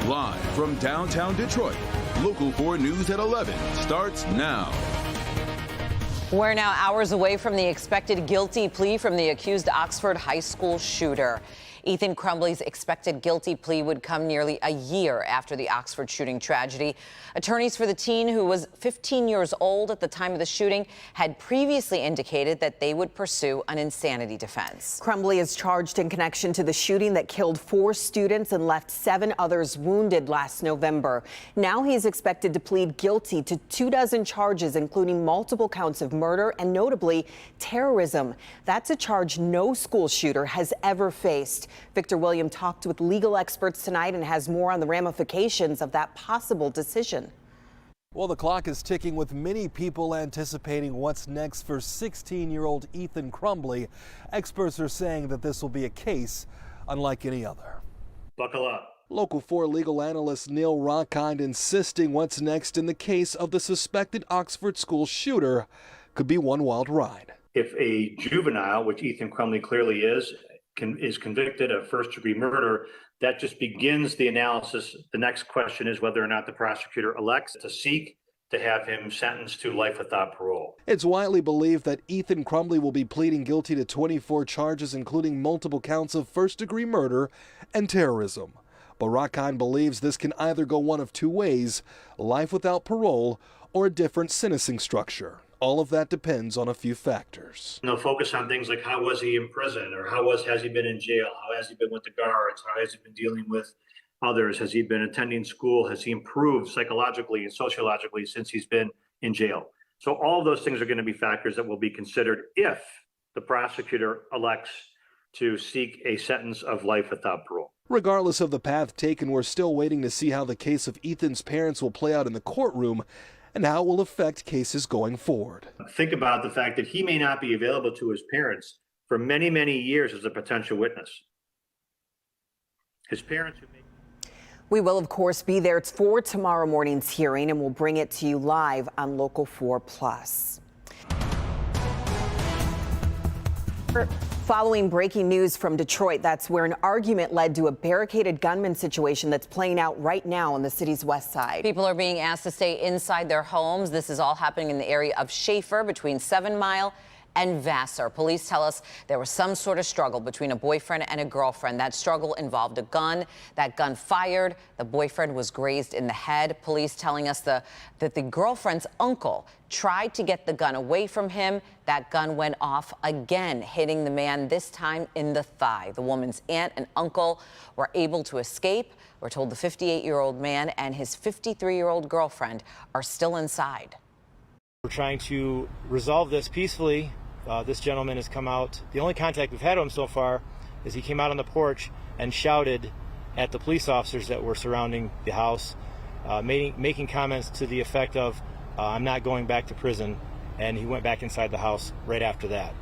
Live from downtown Detroit, Local 4 News at 11 starts now. We're now hours away from the expected guilty plea from the accused Oxford high school shooter. Ethan Crumbley's expected guilty plea would come nearly a year after the Oxford shooting tragedy. Attorneys for the teen, who was 15 years old at the time of the shooting, had previously indicated that they would pursue an insanity defense. Crumbley is charged in connection to the shooting that killed 4 students and left 7 others wounded last November. Now he's expected to plead guilty to 24 charges, including multiple counts of murder and notably terrorism. That's a charge no school shooter has ever faced. Victor William talked with legal experts tonight and has more on the ramifications of that possible decision. Well, the clock is ticking with many people anticipating what's next for 16-year-old Ethan Crumbley. Experts are saying that this will be a case unlike any other. Buckle up. Local 4 legal analyst Neil Rockkind insisting what's next in the case of the suspected Oxford school shooter could be one wild ride. If a juvenile, which Ethan Crumbley clearly is convicted of first-degree murder, that just begins the analysis. The next question is whether or not the prosecutor elects to seek to have him sentenced to life without parole. It's widely believed that Ethan Crumbley will be pleading guilty to 24 charges, including multiple counts of first-degree murder and terrorism. But Rockkind believes this can either go one of two ways: life without parole or a different sentencing structure. All of that depends on a few factors. They'll focus on things like how was he in prison, or has he been in jail, how has he been with the guards, how has he been dealing with others, has he been attending school, has he improved psychologically and sociologically since he's been in jail. So all of those things are going to be factors that will be considered if the prosecutor elects to seek a sentence of life without parole. Regardless of the path taken, we're still waiting to see how the case of Ethan's parents will play out in the courtroom and how it will affect cases going forward. Think about the fact that he may not be available to his parents for many, many years as a potential witness. His parents who may... We will, of course, be there for tomorrow morning's hearing, and we'll bring it to you live on Local 4 Plus. Following breaking news from Detroit, that's where an argument led to a barricaded gunman situation that's playing out right now on the city's west side. People are being asked to stay inside their homes. This is all happening in the area of Schaefer between 7 Mile and Vassar. Police tell us there was some sort of struggle between a boyfriend and a girlfriend. That struggle involved a gun. That gun fired. The boyfriend was grazed in the head. Police telling us that the girlfriend's uncle tried to get the gun away from him. That gun went off again, hitting the man, this time in the thigh. The woman's aunt and uncle were able to escape. We're told the 58-year-old man and his 53-year-old girlfriend are still inside. We're trying to resolve this peacefully. This gentleman has come out. The only contact we've had with him so far is he came out on the porch and shouted at the police officers that were surrounding the house, making comments to the effect of, I'm not going back to prison. And he went back inside the house right after that.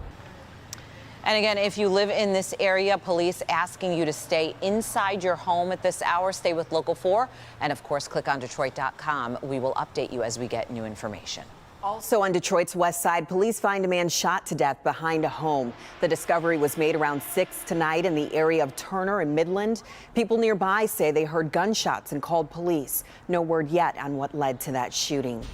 And again, if you live in this area, police asking you to stay inside your home at this hour. Stay with Local 4. And of course, click on Detroit.com. We will update you as we get new information. Also on Detroit's west side, police find a man shot to death behind a home. The discovery was made around 6 tonight in the area of Turner and Midland. People nearby say they heard gunshots and called police. No word yet on what led to that shooting.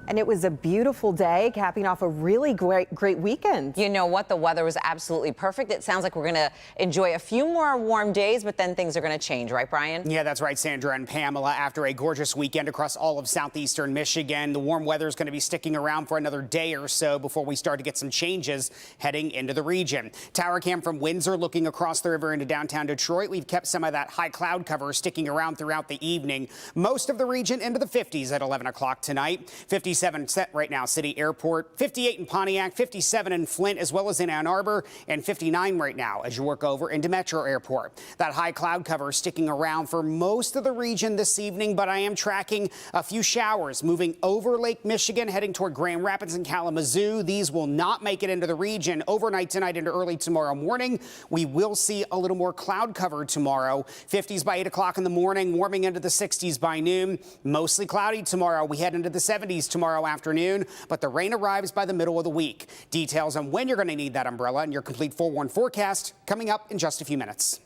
And it was a beautiful day, capping off a really great weekend. You know what? The weather was absolutely perfect. It sounds like we're going to enjoy a few more warm days, but then things are going to change, right, Brian? Yeah, that's right, Sandra and Pamela. After a gorgeous weekend across all of southeastern Michigan, the warm weather is going to be sticking around for another day or so before we start to get some changes heading into the region. Tower cam from Windsor looking across the river into downtown Detroit. We've kept some of that high cloud cover sticking around throughout the evening. Most of the region into the 50s at 11 o'clock tonight. 57 set right now, City Airport, 58 in Pontiac, 57 in Flint, as well as in Ann Arbor, and 59 right now as you work over into Metro Airport. That high cloud cover sticking around for most of the region this evening, but I am tracking a few showers moving over Lake Michigan, heading toward Grand Rapids and Kalamazoo. These will not make it into the region overnight tonight into early tomorrow morning. We will see a little more cloud cover tomorrow. 50s by 8 o'clock in the morning, warming into the 60s by noon. Mostly cloudy tomorrow. We head into the 70s tomorrow afternoon, but the rain arrives by the middle of the week. Details on when you're going to need that umbrella and your complete 4-1 forecast coming up in just a few minutes.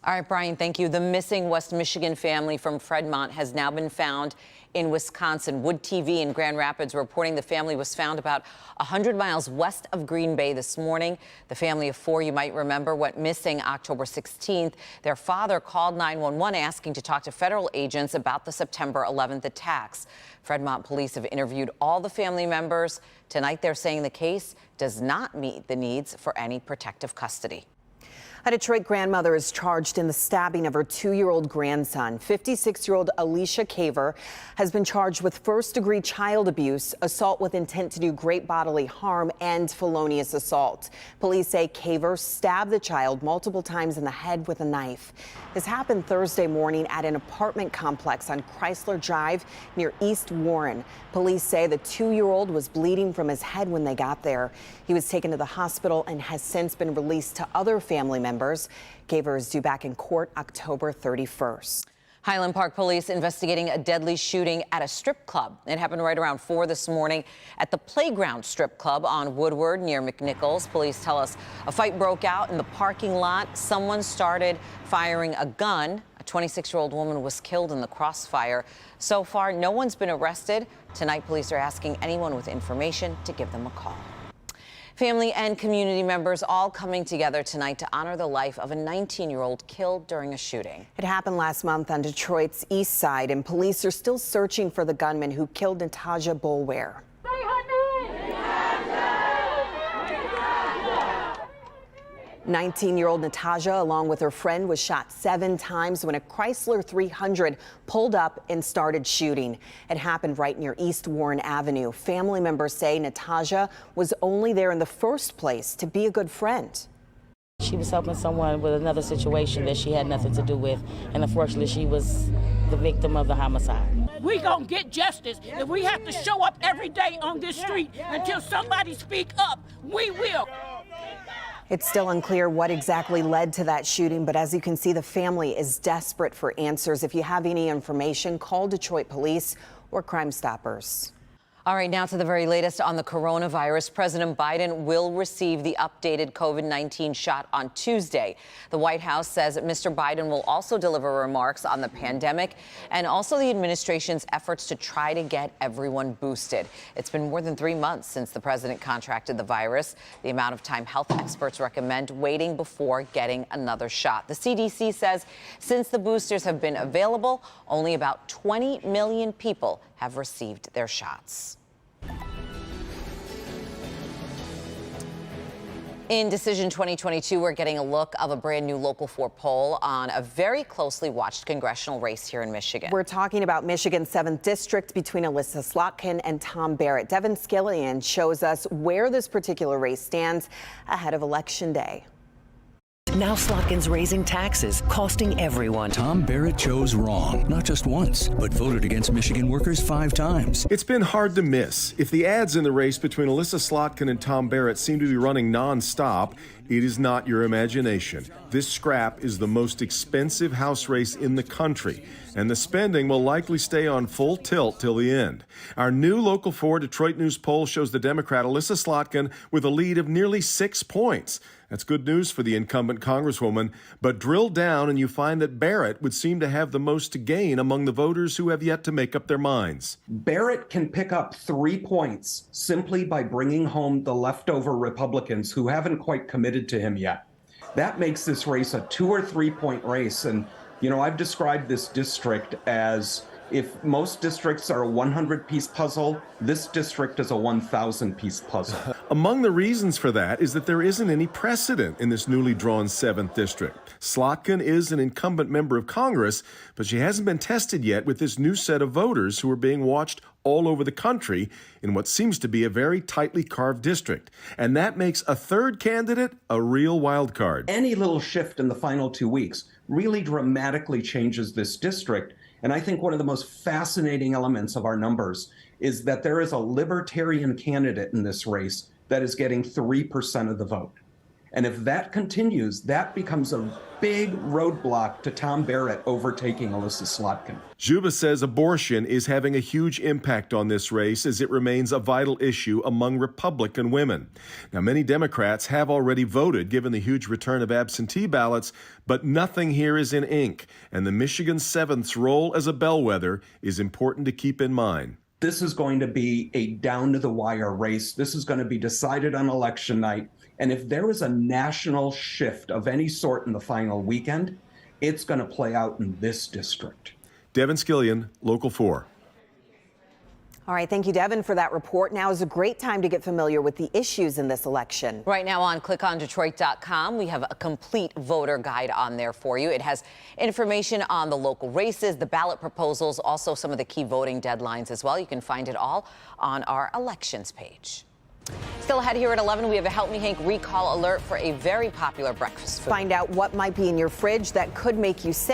All right, Brian, thank you. The missing West Michigan family from Fremont has now been found in Wisconsin. Wood TV in Grand Rapids reporting the family was found about 100 miles west of Green Bay this morning. The family of four, you might remember, went missing October 16th. Their father called 911 asking to talk to federal agents about the September 11th attacks. Fremont police have interviewed all the family members. Tonight, they're saying the case does not meet the needs for any protective custody. A Detroit grandmother is charged in the stabbing of her 2-year-old grandson. 56-year-old Alicia Caver has been charged with first-degree child abuse, assault with intent to do great bodily harm, and felonious assault. Police say Caver stabbed the child multiple times in the head with a knife. This happened Thursday morning at an apartment complex on Chrysler Drive near East Warren. Police say the 2-year-old was bleeding from his head when they got there. He was taken to the hospital and has since been released to other family members. Caver is due back in court October 31st. Highland Park police investigating a deadly shooting at a strip club. It happened right around 4 this morning at the Playground Strip Club on Woodward near McNichols. Police tell us a fight broke out in the parking lot. Someone started firing a gun. A 26-year-old woman was killed in the crossfire. So far, no one's been arrested. Tonight, police are asking anyone with information to give them a call. Family and community members all coming together tonight to honor the life of a 19-year-old killed during a shooting. It happened last month on Detroit's east side, and police are still searching for the gunman who killed Natasha Boulware. 19-year-old Natasha, along with her friend, was shot 7 times when a Chrysler 300 pulled up and started shooting. It happened right near East Warren Avenue. Family members say Natasha was only there in the first place to be a good friend. She was helping someone with another situation that she had nothing to do with, and unfortunately she was the victim of the homicide. We gonna get justice. If we have to show up every day on this street until somebody speak up, we will. It's still unclear what exactly led to that shooting, but as you can see, the family is desperate for answers. If you have any information, call Detroit Police or Crime Stoppers. All right, now to the very latest on the coronavirus. President Biden will receive the updated COVID-19 shot on Tuesday. The White House says that Mr. Biden will also deliver remarks on the pandemic and also the administration's efforts to try to get everyone boosted. It's been more than 3 months since the president contracted the virus, the amount of time health experts recommend waiting before getting another shot. The CDC says since the boosters have been available, only about 20 million people have received their shots. In Decision 2022, we're getting a look of a brand new Local 4 poll on a very closely watched congressional race here in Michigan. We're talking about Michigan's 7th district between Alyssa Slotkin and Tom Barrett. Devin Skillian shows us where this particular race stands ahead of Election Day. Now Slotkin's raising taxes, costing everyone. Tom Barrett chose wrong, not just once, but voted against Michigan workers 5 times. It's been hard to miss. If the ads in the race between Alyssa Slotkin and Tom Barrett seem to be running nonstop, it is not your imagination. This scrap is the most expensive House race in the country, and the spending will likely stay on full tilt till the end. Our new Local 4 Detroit News poll shows the Democrat Alyssa Slotkin with a lead of nearly 6 points. That's good news for the incumbent Congresswoman, but drill down and you find that Barrett would seem to have the most to gain among the voters who have yet to make up their minds. Barrett can pick up 3 points simply by bringing home the leftover Republicans who haven't quite committed to him yet. That makes this race a 2 or 3 point race. And, you know, I've described this district as if most districts are a 100-piece puzzle, this district is a 1,000-piece puzzle. Among the reasons for that is that there isn't any precedent in this newly drawn 7th district. Slotkin is an incumbent member of Congress, but she hasn't been tested yet with this new set of voters who are being watched all over the country in what seems to be a very tightly carved district. And that makes a third candidate a real wild card. Any little shift in the final 2 weeks really dramatically changes this district. And I think one of the most fascinating elements of our numbers is that there is a libertarian candidate in this race that is getting 3% of the vote. And if that continues, that becomes a big roadblock to Tom Barrett overtaking Alyssa Slotkin. Juba says abortion is having a huge impact on this race as it remains a vital issue among Republican women. Now, many Democrats have already voted given the huge return of absentee ballots, but nothing here is in ink, and the Michigan 7th's role as a bellwether is important to keep in mind. This is going to be a down-to-the-wire race. This is going to be decided on election night. And if there is a national shift of any sort in the final weekend, it's going to play out in this district. Devin Skillion, Local 4. All right, thank you, Devin, for that report. Now is a great time to get familiar with the issues in this election. Right now on clickondetroit.com, we have a complete voter guide on there for you. It has information on the local races, the ballot proposals, also some of the key voting deadlines as well. You can find it all on our elections page. Still ahead here at 11, we have a Help Me Hank recall alert for a very popular breakfast food. Find out what might be in your fridge that could make you sick.